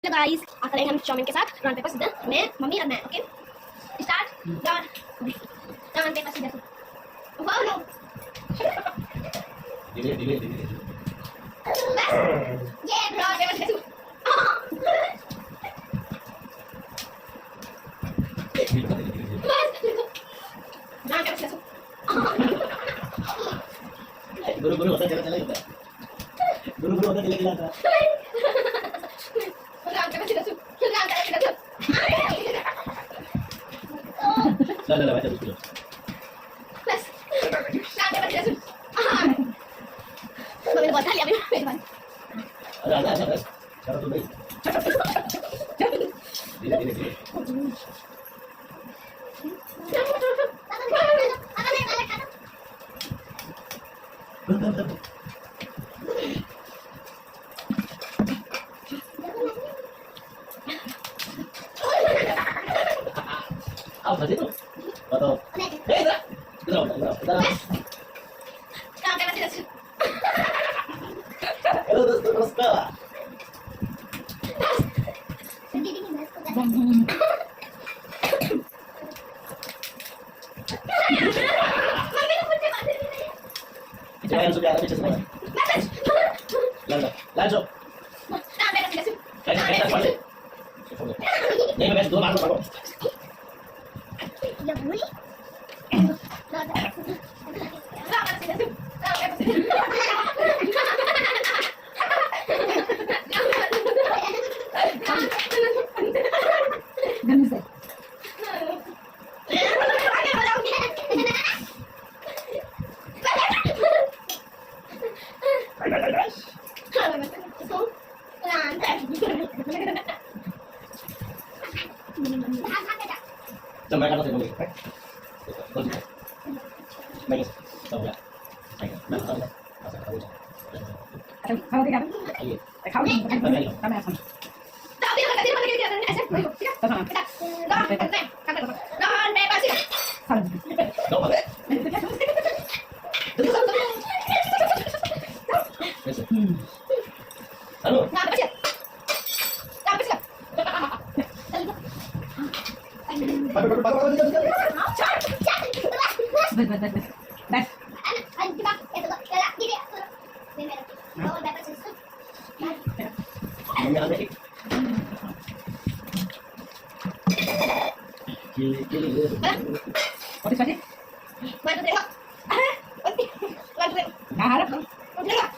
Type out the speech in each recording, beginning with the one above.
Hello guys, आ करेंगे हम chowmein के साथ रन पेपर सीजर में मम्मी और मैं। Okay start. Run paper scissor. Wow no धीरे धीरे धीरे ये run paper scissor. Run paper scissor. गुरु गुरु होता चला चला जाता है। गुरु गुरु होता चला चला जाता है। Run paper scissor. Run paper scissor. ला ला ला बैठ जा बस रन पेपर सीजर। मम्मी ने बहुत लिया मेरे पास। अरे आजा आजा बस चलो तुम भाई धीरे धीरे धीरे आओ फंसे तो बताओ इधर इधर इधर रन पेपर सीजर। हेलो दोस्तों नमस्कार jangan suka ada bicara semua lanjut lanjut kita balik ini bebas dua malu malu Ya boleh. Coba kalau saya boleh, boleh, baik, tahu ya, baik, nah tahu ya, tahu ya. Kalau tidak, Iya. kalau tidak, kami akan. Tapi kalau tadi mana kita ada asap, kita don bebas sih. Salah. Tahu apa? Besok. Halo. Nah, bebas sih. Nah, bebas sih. Bas. Ini ada ik. Kiri. Otis pasti. Bantu tengok. Bantu tengok. Nah, harap. Bantu tengok.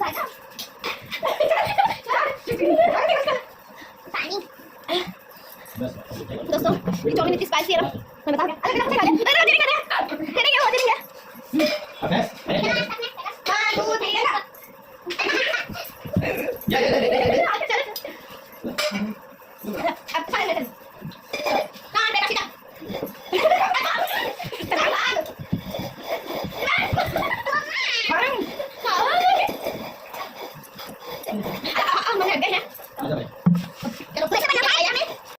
Saya. Tani. दोस्तों ये chowmein इतनी spicy है ना मैं बता क्या अरे खा ले अरे तेरे क्या तेरे क्या हो तेरे क्या Oke. हाँ तू तेरे क्या Ya ya ya. चल